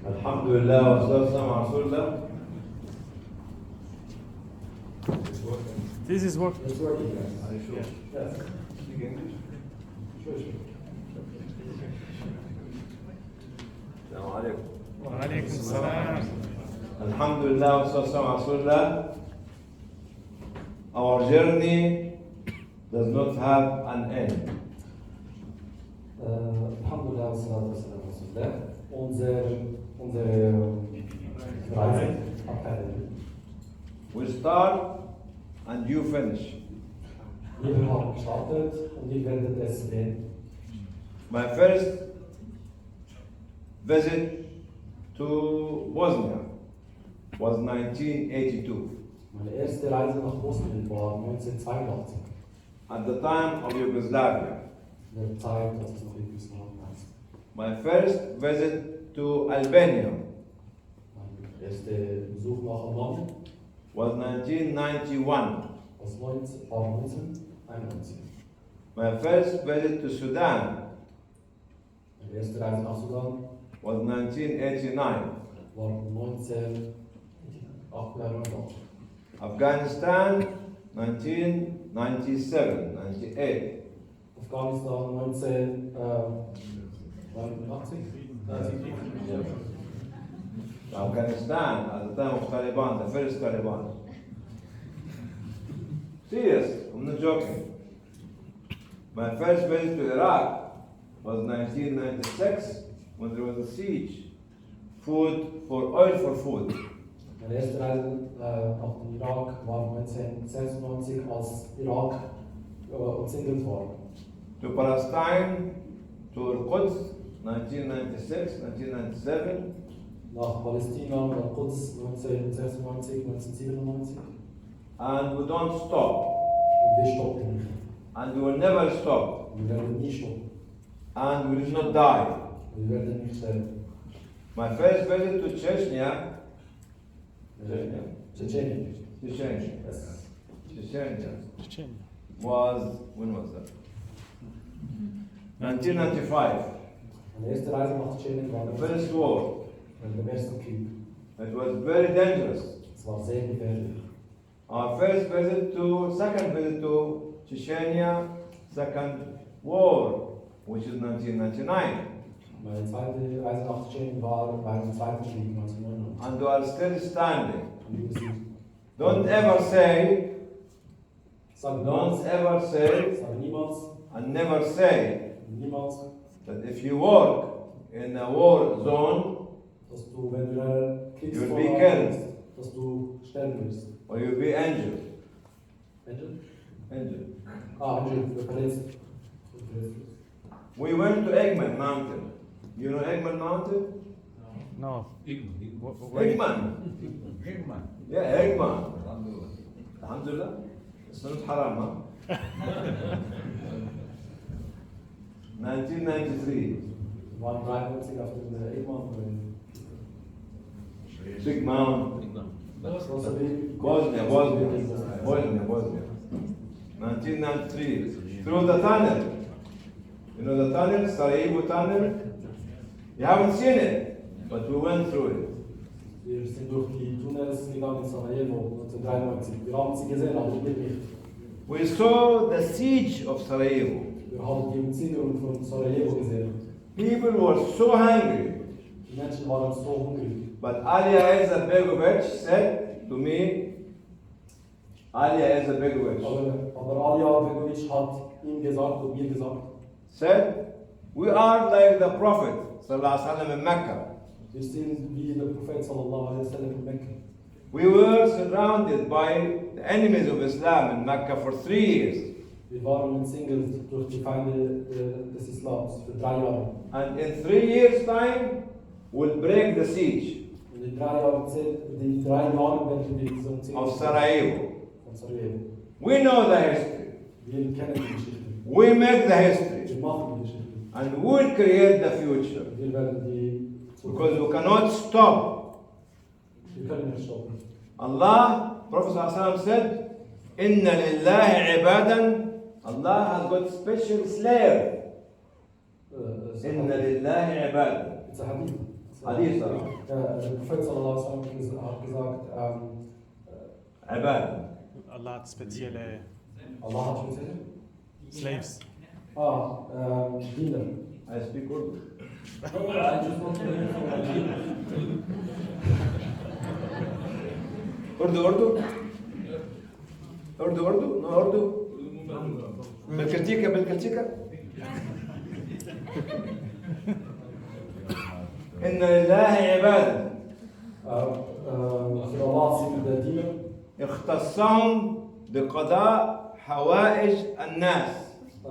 Alhamdulillah wa sallallahu ala Rasulullah. This is working. It's working, guys. Are you sure? Yes. Speak English? Sure. Assalamu alaikum. Wa alaikum salam. Alhamdulillah wa sallallahu ala Rasulullah. Our journey does not have an end. Alhamdulillah, wassalatu wassalamu ala Rasulillah. Unsere Reise hat kein Ende. We start and you finish. Wir haben gestartet und ihr werdet es beenden. My first visit to Bosnia was 1982, Meine erste Reise nach Bosnien war 1982, at the time of Yugoslavia. in der Zeit, als es noch Jugoslawien heißt. My first visit to Albania Mein erster Besuch nach Albanien was 1991. war 1991. My first visit to Sudan Meine erste Reise nach Sudan was 1989. war 1998. Afghanistan 1997, 98. Afghanistan 1989. Afghanistan at the time of Taliban, the first Taliban. Serious, I'm not joking. My first visit to Iraq was 1996 when there was a siege. Oil for food. Meine erste Reise nach dem Irak war 1996, als Irak umzingelt war. To Palestine, to Al-Quds, 1996, 1997. Nach Palästina, nach Quds 1996, 1997. And we don't stop. Und wir stoppen nicht. And we will never stop. Wir werden nie stoppen. And we will not die. Wir werden nicht sterben. My first visit to Chechnya, Tschetschenien. Chechnya Chechnya. was, when was that? 1995, Meine erste Reise nach Tschetschenien war the first war. im Ersten Krieg. It was very dangerous. Es war sehr gefährlich. Our second visit to Chechnya, second war, which is 1999. Meine zweite Reise nach Tschetschenien war beim Zweiten Krieg 1999. And we are still standing. Und wir sind, Don't ever say, sage don't ever say, niemals, and never say niemals, that if you work in a war zone, dass du, wenn du eine You'll be Kriegsvorlage killed. hast, dass du sterben wirst. or you'll be injured. Angel? Injured. Angel, verletzt. We went to Eggman Mountain. You know Eggman Mountain? No. Eggman. Yeah, Eggman. Alhamdulillah. It's not haram, huh? 1993. Wir waren 93 auf dem Egmont. Big Mountain. Bosnia. 1993. Through the tunnel. You know the tunnel, Sarajevo tunnel? You haven't seen it, but we went through it. Wir sind durch die Tunnels gegangen in Sarajevo 1993. Wir haben sie gesehen, aber wir nicht. We saw the siege of Sarajevo. Wir haben die Umzingelung von Sarajevo gesehen. People were so hungry. Die Menschen waren so hungrig. But Alija Izabegovic said to me, Alija Izabegovic Aber Alija Begovic hat ihm gesagt und mir gesagt, said, we are like the Prophet sallallahu alaihi wasallam in Mecca. wir sind wie der Prophet sallallahu alaihi wasallam in Mekka. We were surrounded by the enemies of Islam in Mecca for 3 years. Wir waren umzingelt durch die Feinde des Islams für 3 Jahre. And in 3 years' time, we'll break the siege Und in 3 Jahren, die 3 Jahre werden wir diese Umzingelung of Sarajevo. von Sarajevo. We know the history. Wir kennen die Geschichte. We make the history. Wir machen die Geschichte. And we'll create the future. Wir werden die Because we cannot stop. Wir können nicht stoppen. Allah, Prophet ﷺ said, Inna lillahi ibadan. Allah has got special slave. Inna lillahi ibadan. It's a hadith. Hadith. Der Prophet sallallahu alaihi wasallam hat gesagt, عبادة. Allah hat spezielle Allah hat speziell. Slaves. Diener. I speak Urdu. I just want to hear from my diener. Urdu. No Urdu. بالكلتيكا. إن لله عبادة. Für Allah sind der Diener. اختصهم بقضاء حوائج الناس.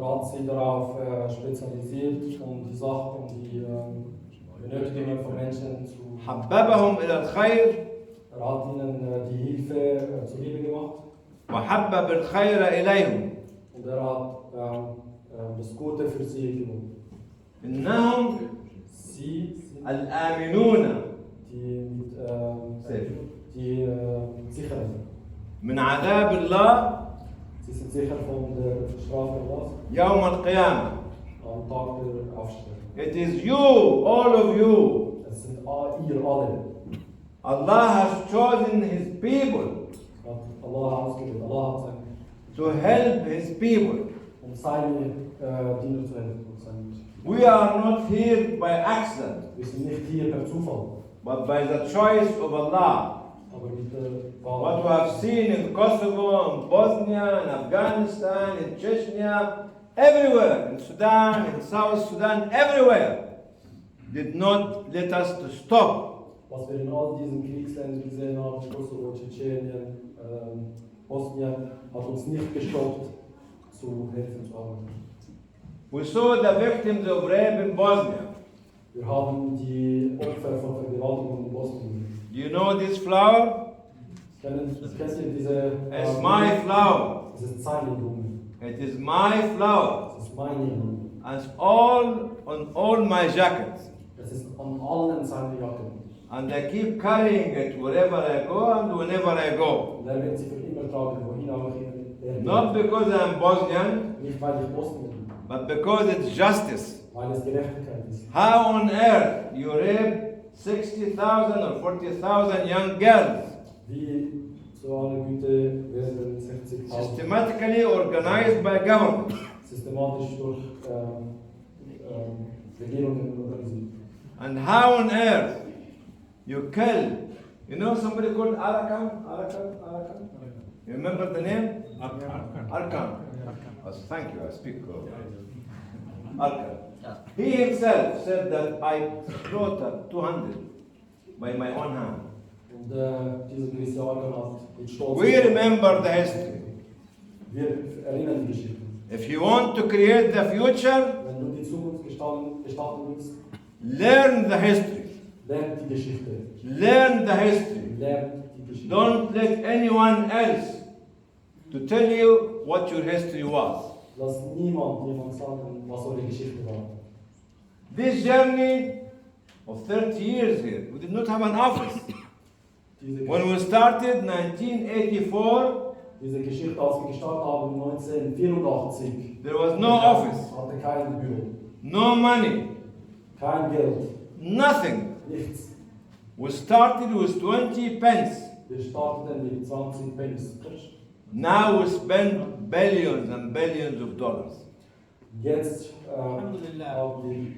Hat sich darauf spezialisiert, die Sachen, die Benötigungen von Menschen zu. حببهم إلى الخير. Hat ihnen die Hilfe zur Liebe gemacht. وحبب الخير إليهم. Und hat das Gute für sie gewonnen. إنهم Sie sind الآمنون die sicher sind. من عذاب الله Sie sind sicher von der Strafe Allahs يوم القيامة. am Tag der Aufstellung. It is you, all of you. Es sind ihr alle. Allah has chosen His people Hat Allah ausgewählt. Allah hat sein, to help His people. seine Diener zu helfen. We are not here by accident, Wir sind nicht hier per Zufall, but by the choice of Allah. aber mit der What we Wahl. have seen in Kosovo, in Bosnia, in Afghanistan, in Chechnya, everywhere, in Sudan, in South Sudan, everywhere, did not let us to stop. Was wir in all diesen Kriegsländern gesehen haben, Kosovo, Tschetschenien, Bosnien, hat uns nicht gestoppt, zu helfen zu arbeiten. We saw the victims of rape in Bosnia. Wir haben die Opfer von Vergewaltigung in Bosnien. You know this flower? Kennt ihr diese? It's my flower. Es ist seine Blume. It is my flower. Es ist meine Blume. And it's all on all my jackets. Es ist an allen seine Jacken. And I keep carrying it wherever I go and whenever I go. Und er wird sie für immer tragen, wohin auch immer. Not because I'm Bosnian, Nicht weil ich Bosnien bin, but because it's justice. weil es Gerechtigkeit ist. How on earth you rape 60,000 or 40,000 young girls? Wie zu aller Güte werden 60.000 Systematically organized by government. systematisch durch Regierungen organisiert. And how on earth you kill, you know somebody called Arakan? You remember the name? Arkan. Thank you, I speak Arkan. He himself said that I slaughtered 200 by my own hand. Und dieser gewisse Organ hat mit Stolz. We remember the history. Wir erinnern die Geschichte. If you want to create the future, Wenn du die Zukunft gestalten willst, learn the history. lern die Geschichte. Learn the history. Lern die Geschichte. Don't let anyone else to tell you what your history was. Lass niemand sagen, was eure Geschichte war. This journey of 30 years here, we did not have an office. When we started 1984, Diese Geschichte, als wir gestartet haben 1984, there was no office, hatte kein Büro, no money, kein Geld, nothing. nichts. We started with 20 pence. Wir starteten mit 20 Pence. Now we spend billions and billions of dollars. Jetzt haben wir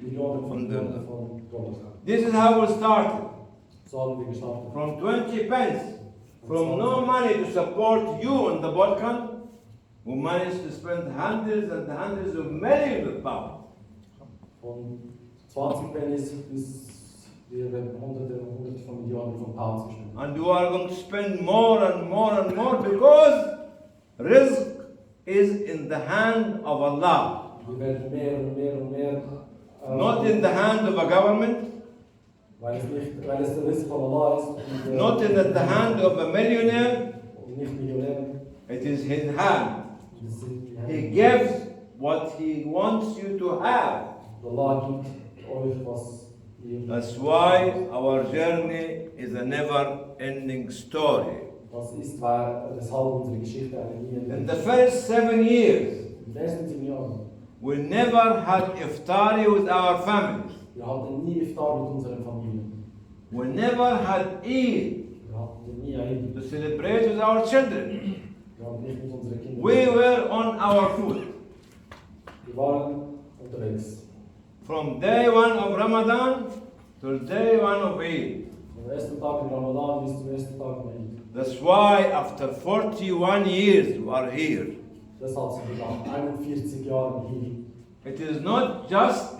Millionen von Dollars. This is how we started. So haben wir gestartet. From 20 pence, from no money to support you in the Balkan, we managed to spend hundreds and hundreds of millions of pounds. Von 20 Pennies bis wir hunderte von Millionen von Pounds gespendet. And you are going to spend more and more and more because rizq is in the hand of Allah. Wir werden mehr und mehr und mehr. Not in the hand of a government, Weil es der Risk von Allah ist. Und, not in the hand of a millionaire, und nicht Millionäre. it is His hand. Das sind die He Hände. gives what He wants you to have. Allah gibt euch, was ihr. That's why our journey is a never-ending story. Das ist, weshalb unsere Geschichte eine nie In endet. the first 7 years, In den ersten 7 Jahren, we never had iftari with our families. wir hatten nie Iftar mit unseren Familien. We never had Eid Wir hatten nie Eid. to celebrate with our children. Wir haben nicht mit unseren Kindern. We were on our foot. Wir waren unterwegs. From day one of Ramadan to day one of Eid. Vom ersten Tag in Ramadan bis zum ersten Tag in Eid. That's why after 41 years we are here. Deshalb sind wir nach 41 Jahren hier. It is not just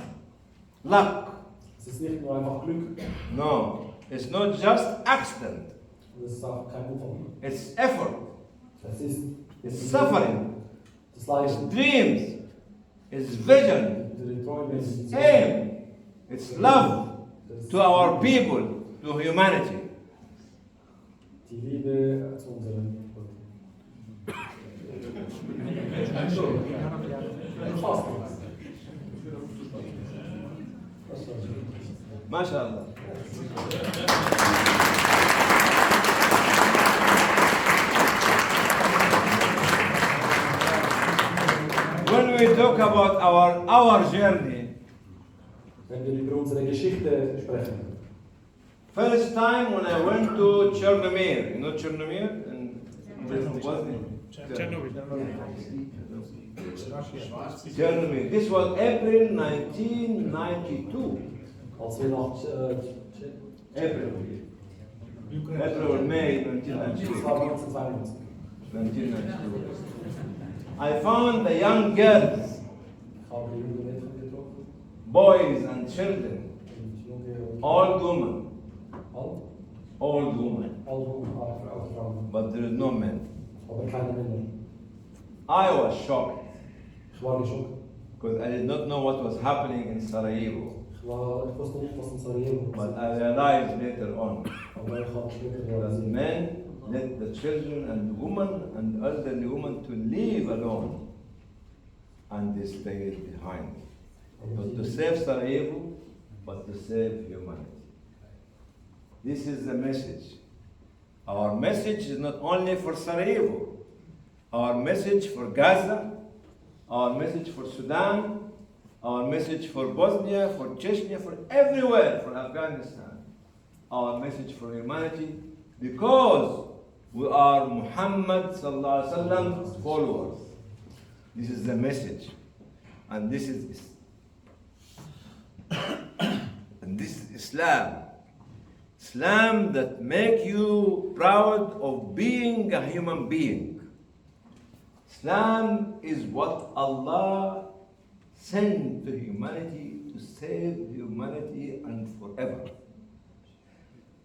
luck. Es ist nicht nur einfach Glück. No, it's not just accident. Und es ist auch kein Unfall. It's effort. Es ist It's suffering. das Leiden. Dreams. It's vision. Die Träume. It's aim. It's love to our people, to humanity. Die Liebe zu unseren Fast. MashaAllah. When we talk about our journey, Wenn wir über unsere Geschichte sprechen. first time when I went to Chernomir, you know Chernomir? In Bosnia? Chernobyl. Chernomir. This was April 1992. Als wir nach April or May das 1992. war 1992. 1992. I found the young girls, Ich habe die jungen Mädchen getroffen. boys and children, Und junge und old women, alt. old women, Alle Frauen. but there is no men. Aber keine Männer. I was shocked Ich war geschockt. because I did not know what was happening in Sarajevo, Ich wusste nicht, was in Sarajevo but war. I realized later on. Aber ich habe später The realisiert. men let the children and women and elderly women to live alone, and they stayed behind. Not to save Sarajevo, but to save humanity. This is the message. Our message is not only for Sarajevo. Our message for Gaza, our message for Sudan, our message for Bosnia, for Chechnya, for everywhere, for Afghanistan. Our message for humanity, because we are Muhammad sallallahu alaihi wasallam's followers. This is the message, and this is Islam. Islam that make you proud of being a human being. Islam is what Allah sent to humanity to save humanity and forever.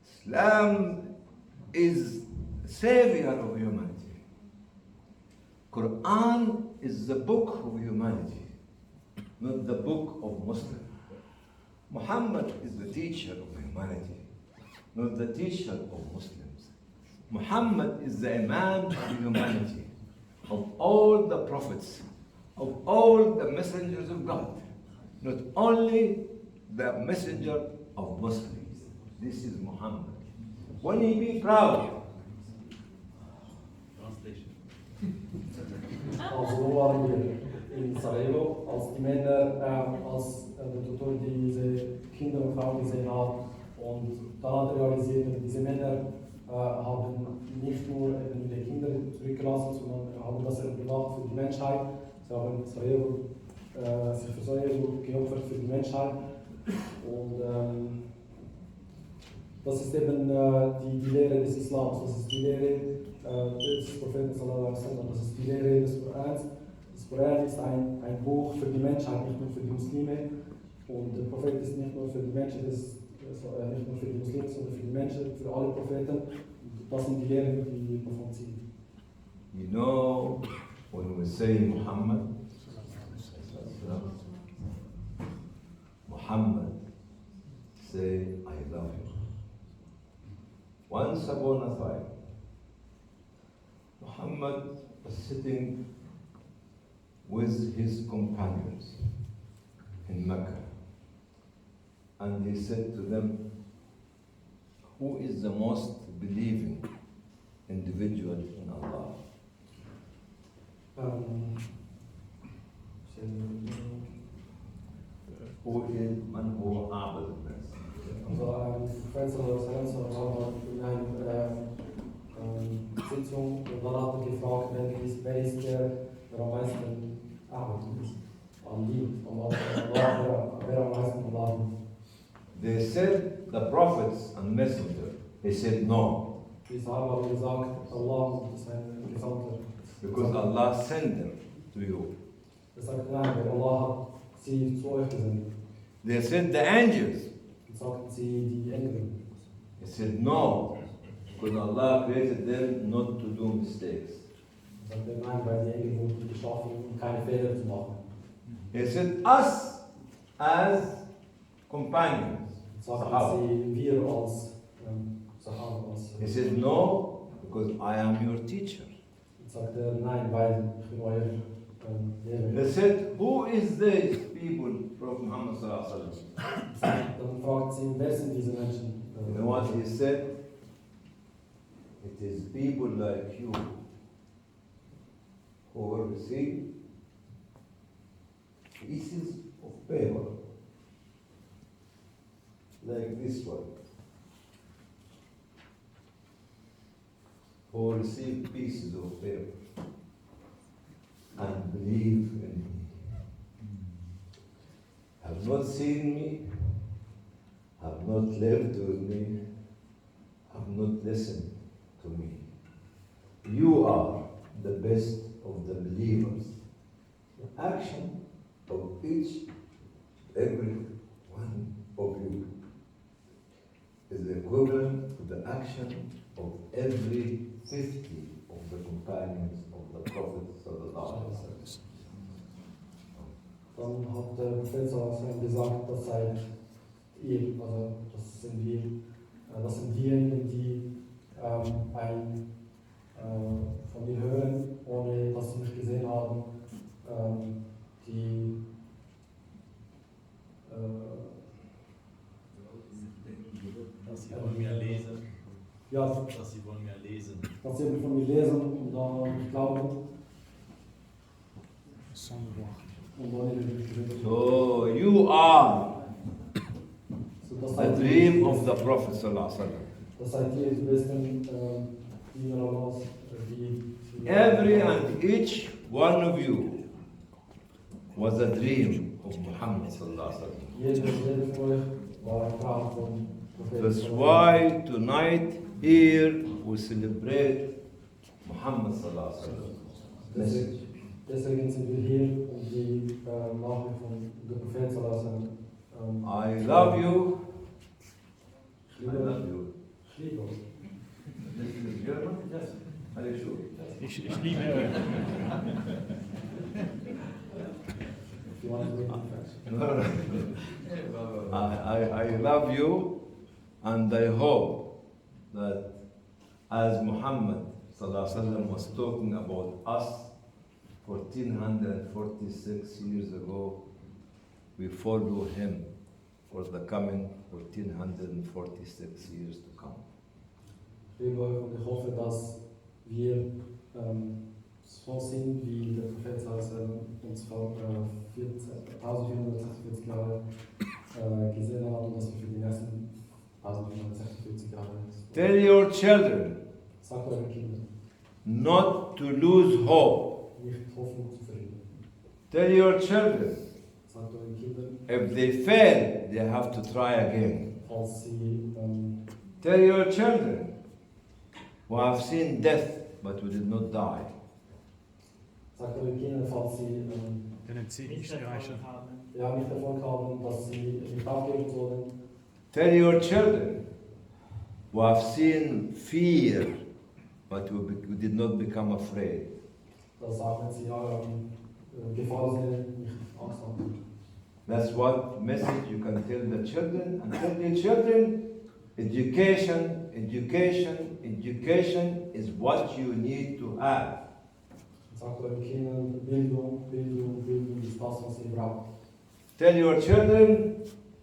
Islam is the savior of humanity. Quran is the book of humanity, not the book of Muslims. Muhammad is the teacher of humanity, not the teacher of Muslims. Muhammad is the Imam of humanity, of all the prophets, of all the messengers of God, not only the messenger of Muslims. This is Muhammad. When he be proud, Also wo waren wir? In Sarajevo, als die Männer, als der Doktor diese Kinder und Frauen gesehen hat. Und dann hat er realisiert, diese Männer haben nicht nur eben ihre Kinder zurückgelassen, sondern haben das gemacht für die Menschheit. Sie haben sich für Sarajevo geopfert für die Menschheit. Und das ist eben die Lehre des Islams, das ist die Lehre des Propheten sallallahu alaihi wasallam, das ist die Lehre des Korans. Das Koran ist ein Buch für die Menschheit, nicht nur für die Muslime. Und der Prophet ist nicht nur für die Menschen, nicht nur für die Muslime, sondern für die Menschen, für alle Propheten. Das sind die Lehren, die davon ziehen. you know, when we say Muhammad, Muhammad say, I love you. Once upon a time, Muhammad was sitting with his companions in Mecca, and he said to them, who is the most believing individual in Allah? Who is man who عابد الناس? Also ein Prophet sallallahu in einer Sitzung und dann hat er gefragt, wer ist der am meisten an liebt, wer am meisten Allah liebt. They said the prophets and messenger. He said no, Die Sahaben haben gesagt, Allah und sein Gesandter. because Allah sent them to you. Er sagt, nein, weil Allah hat sie zu euch gesendet. They said the angels. Und sagten sie die Engel. He said no, because Allah created them not to do mistakes. Er sagte, nein, weil die Engel wurden geschaffen, um keine Fehler zu machen. He said us as companions. Sagten Sahaba. sie, wir als Sahaben, als He said no, because I am your teacher. sagte er, nein, weil ich bin euer Lehrer. They said, who is these people, Prophet Muhammad sallallahu alaihi wasallam? Dann fragt sie, wer sind diese Menschen? You know what he said? It is people like you who will receive pieces of paper like this one. Who will receive pieces of paper and believe in me. Have not seen me, have not lived with me, have not listened to me. You are the best of the believers. The action of every one of you is equivalent to the action of every 50 of the companions of the Prophet sallallahu alaihi wasallam. Dann hat der Prophet sallallahu gesagt, das seid ihr, also das sind wir, das sind diejenigen, die von mir hören, ohne dass sie mich gesehen haben, die Sie wollen mehr lesen. ja, Dass Sie wollen mehr lesen. dass sie von mir lesen und dann glauben Sans le voir. und dann ihre So you are so, das the seid dream ihr, of the Prophet sallallahu alaihi wasallam. das seid ihr die besten Diener Allahs, die Every and each one of you was a dream of Muhammad sallallahu alaihi wasallam. jeder von euch war ein Traum von Prophet. That's why tonight here we celebrate Muhammad sallallahu alaihi wasallam. Message. Deswegen sind wir hier, um die Nachricht von der Prophet sallallahu alaihi wasallam I love you. ich I liebe love you. ich liebe euch. This is German? Yes. Are you sure? Ich liebe euch. If you want to read it first. No, no. I love you, and I hope that as Muhammad sallallahu alaihi wasallam was talking about us 1446 years ago, we follow him for the coming 1446 years to come. Ich liebe euch und ich hoffe, dass wir so sind, wie der Prophet sallallahu alaihi wasallam uns vor 1446 Jahre gesehen hat und dass wir für die nächsten 1446 Jahre Tell your children sagt euren Kindern, not to lose hope. nicht Hoffnung zu verlieren. Tell your children Sagt euren Kindern, if they fail, they have to try again. falls sie Tell your children who have seen death but who did not die. sagt euren Kindern, falls sie Den zie ich streichen. ja, nicht Erfolg haben, dass sie nicht aufgeben sollen. Tell your children who have seen fear but who did not become afraid. Da sagen sie, ja, Gefahr sehen, nicht Angst haben. That's what message you can tell the children. And tell your children, education, education, education is what you need to have. Sagt euren Kindern, Bildung, Bildung, Bildung ist das, was ihr braucht. Tell your children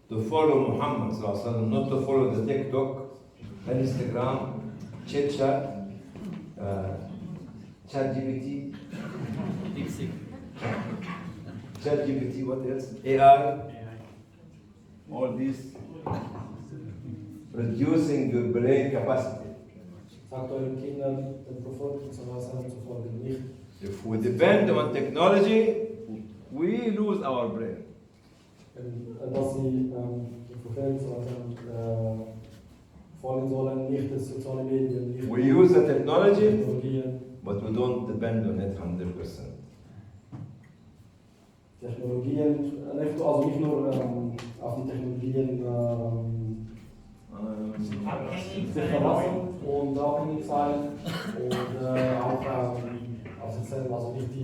to follow Muhammad sallallahu alaihi wasallam, not to follow the TikTok, Instagram, chit-chat, ChatGPT, ChatGPT, what else? AI, all these. reducing your brain capacity. Sagt euren Kindern, den Propheten zu folgen nicht. If we depend on technology, we lose our brain. Dass sie den Propheten folgen sollen, nicht das soziale Medien, nicht We use the technology, Technologien. but we don't depend on it 100%. Technologien, also nicht nur auf die Technologien sich verlassen und abhängig sein und auch auf sich selber, also nicht die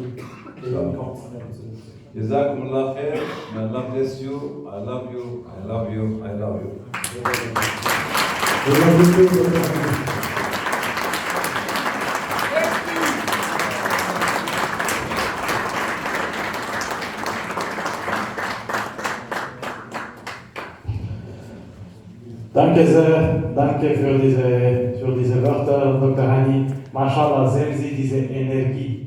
Inkompetenz zu nutzen. Jazakumullah khair. May Allah bless you. I love you. I love you. I love you. Danke sehr, danke für diese Wörter, Dr. Hani. Mashallah, sehen Sie diese Energie.